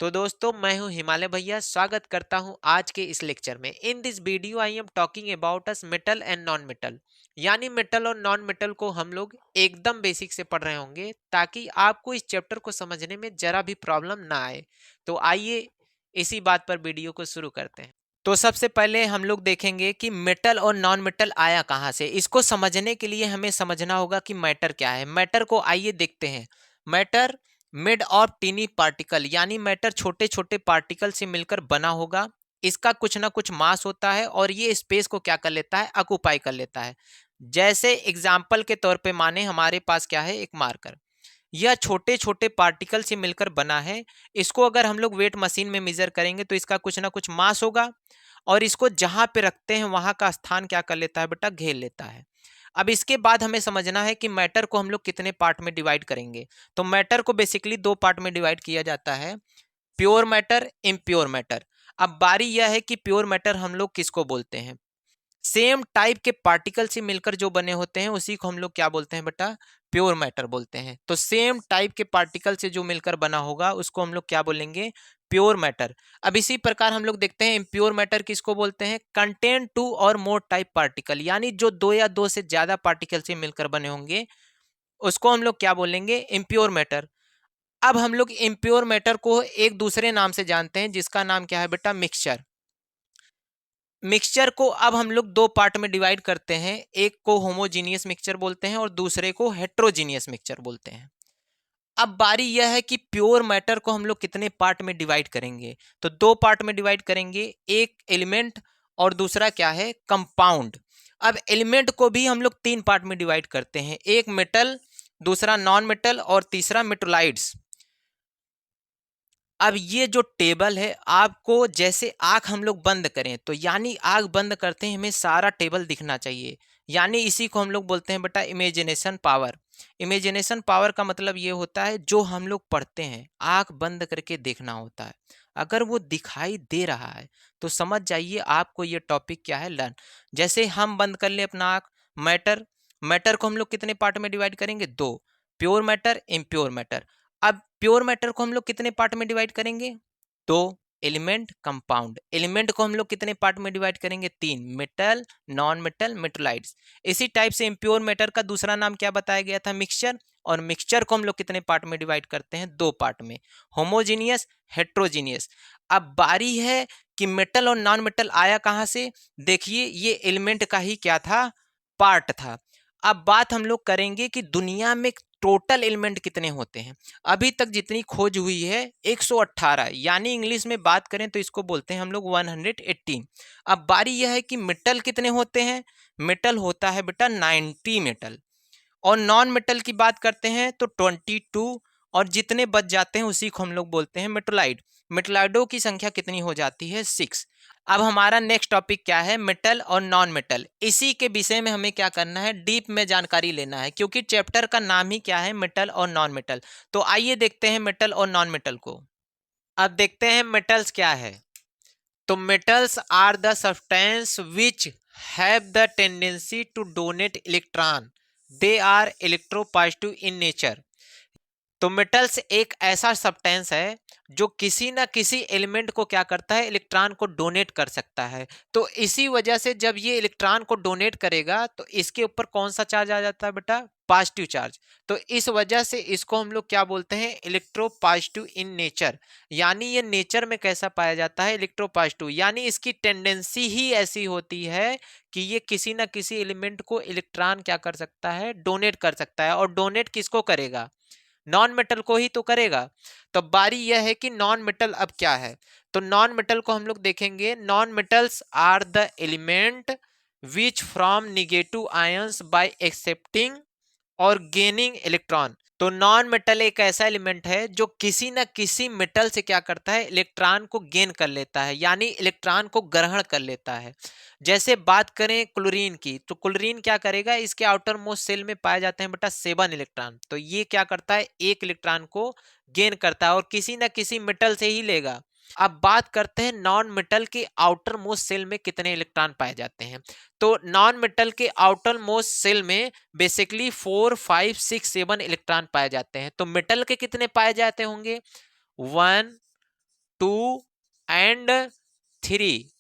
तो दोस्तों मैं हूं हिमालय भैया। स्वागत करता हूं आज के इस लेक्चर में। In this video I am talking about us metal and non metal, यानी मेटल और नॉन मेटल को हम लोग एकदम बेसिक से पढ़ रहे होंगे ताकि आपको इस चैप्टर को समझने में जरा भी प्रॉब्लम ना आए। तो आइए इसी बात पर वीडियो को शुरू करते हैं। तो सबसे पहले हम लोग देखेंगे कि मेटल और नॉन मेटल आया कहाँ से। इसको समझने के लिए हमें समझना होगा कि मैटर क्या है। मैटर को आइए देखते हैं। Matter made of tiny particle, यानी मैटर छोटे छोटे पार्टिकल से मिलकर बना होगा। इसका कुछ ना कुछ मास होता है और ये स्पेस को क्या कर लेता है, ऑक्युपाई कर लेता है। जैसे एग्जाम्पल के तौर पे माने हमारे पास क्या है, एक मार्कर। यह छोटे छोटे पार्टिकल से मिलकर बना है। इसको अगर हम लोग वेट मशीन में मेजर करेंगे तो इसका कुछ ना कुछ मास होगा और इसको जहां पे रखते हैं वहां का स्थान क्या कर लेता है बेटा, घेर लेता है। अब इसके बाद हमें समझना है कि मैटर को हम लोग कितने पार्ट में डिवाइड करेंगे। तो मैटर को बेसिकली दो पार्ट में डिवाइड किया जाता है, प्योर मैटर, इम्प्योर मैटर। अब बारी यह है कि प्योर मैटर हम लोग किसको बोलते हैं। सेम टाइप के पार्टिकल से मिलकर जो बने होते हैं उसी को हम लोग क्या बोलते हैं बेटा, प्योर मैटर बोलते हैं। तो सेम टाइप के पार्टिकल से जो मिलकर बना होगा उसको हम लोग क्या बोलेंगे, प्योर मैटर। अब इसी प्रकार हम लोग देखते हैं इम्प्योर मैटर किसको बोलते हैं, कंटेन टू और मोर टाइप पार्टिकल, यानी जो दो या दो से ज्यादा पार्टिकल से मिलकर बने होंगे उसको हम लोग क्या बोलेंगे, इम्प्योर मैटर। अब हम लोग इम्प्योर मैटर को एक दूसरे नाम से जानते हैं जिसका नाम क्या है बेटा, मिक्सचर। मिक्सचर को अब हम लोग दो पार्ट में डिवाइड करते हैं, एक को होमोजीनियस मिक्सचर बोलते हैं और दूसरे को हेट्रोजीनियस मिक्सचर बोलते हैं। अब बारी यह है कि प्योर मैटर को हम लोग कितने पार्ट में डिवाइड करेंगे। तो दो पार्ट में डिवाइड करेंगे, एक एलिमेंट और दूसरा क्या है, कंपाउंड। अब एलिमेंट को भी हम लोग तीन पार्ट में डिवाइड करते हैं, एक मेटल, दूसरा नॉन मेटल और तीसरा मेटोलाइट्स। अब ये जो टेबल है आपको, जैसे आंख हम लोग बंद करें तो यानी आंख बंद करते हैं हमें सारा टेबल दिखना चाहिए, यानी इसी को हम लोग बोलते हैं बेटा इमेजिनेशन पावर। इमेजिनेशन पावर का मतलब ये होता है जो हम लोग पढ़ते हैं आंख बंद करके देखना होता है। अगर वो दिखाई दे रहा है तो समझ जाइए आपको ये टॉपिक क्या है, लर्न। जैसे हम बंद कर ले अपना आंख, मैटर, मैटर को हम लोग कितने पार्ट में डिवाइड करेंगे, दो, प्योर मैटर, इम्प्योर मैटर। अब प्योर मैटर को हम लोग कितने पार्ट में डिवाइड करेंगे, दो, एलिमेंट, कंपाउंड। एलिमेंट को हम लोग कितने पार्ट में डिवाइड करेंगे, तीन, मेटल, नॉन मेटल, मेटोलाइट्स। इसी टाइप से इम्प्योर मैटर का दूसरा नाम क्या बताया गया था, मिक्सचर। और मिक्सचर को हम लोग कितने पार्ट में डिवाइड करते हैं, दो पार्ट में, होमोजीनियस, हेट्रोजीनियस। अब बारी है कि मेटल और नॉन मेटल आया कहां से। देखिए ये एलिमेंट का ही क्या था, पार्ट था। अब बात हम लोग करेंगे कि दुनिया में टोटल एलिमेंट कितने होते हैं। अभी तक जितनी खोज हुई है 118, यानी इंग्लिश में बात करें तो इसको बोलते हैं हम लोग 118। अब बारी यह है कि मेटल कितने होते हैं, मेटल होता है बेटा 90 मेटल। और नॉन मेटल की बात करते हैं तो 22, और जितने बच जाते हैं उसी को हम लोग बोलते हैं मेटोलाइट। मेटोलाइडों की संख्या कितनी हो जाती है, 6। अब हमारा नेक्स्ट टॉपिक क्या है, मेटल और नॉन मेटल। इसी के विषय में हमें क्या करना है, डीप में जानकारी लेना है, क्योंकि चैप्टर का नाम ही क्या है, मेटल और नॉन मेटल। तो आइए देखते हैं मेटल और नॉन मेटल को। अब देखते हैं मेटल्स क्या है। तो metals are the substance which have the tendency to donate electron, they are electropositive in nature. तो मेटल्स एक ऐसा सब्सटेंस है जो किसी ना किसी एलिमेंट को क्या करता है, इलेक्ट्रॉन को डोनेट कर सकता है। तो इसी वजह से जब ये इलेक्ट्रॉन को डोनेट करेगा तो इसके ऊपर कौन सा चार्ज आ जाता है बेटा, पॉजिटिव चार्ज। तो इस वजह से इसको हम लोग क्या बोलते हैं, इलेक्ट्रोपॉजिटिव इन नेचर। यानी ये नेचर में कैसा पाया जाता है, इलेक्ट्रोपॉजिटिव, यानी इसकी टेंडेंसी ही ऐसी होती है कि ये किसी ना किसी एलिमेंट को इलेक्ट्रॉन क्या कर सकता है, डोनेट कर सकता है। और डोनेट किसको करेगा, नॉन मेटल को ही तो करेगा। तो बारी यह है कि नॉन मेटल अब क्या है। तो नॉन मेटल को हम लोग देखेंगे, non metals are the element which from negative ions by accepting और गेनिंग इलेक्ट्रॉन। तो नॉन मेटल एक ऐसा एलिमेंट है जो किसी न किसी मेटल से क्या करता है, इलेक्ट्रॉन को गेन कर लेता है, यानी इलेक्ट्रॉन को ग्रहण कर लेता है। जैसे बात करें क्लोरीन की, तो क्लोरीन क्या करेगा, इसके आउटर मोस्ट सेल में पाए जाते हैं बेटा 7 इलेक्ट्रॉन। तो ये क्या करता है, एक इलेक्ट्रॉन को गेन करता है और किसी न किसी मेटल से ही लेगा। अब बात करते हैं नॉन मेटल के आउटर मोस्ट सेल में कितने इलेक्ट्रॉन पाए जाते हैं। तो नॉन मेटल के आउटर मोस्ट सेल में बेसिकली 4, 5, 6, 7 इलेक्ट्रॉन पाए जाते हैं। तो मेटल के कितने पाए जाते होंगे, 1, 2 एंड 3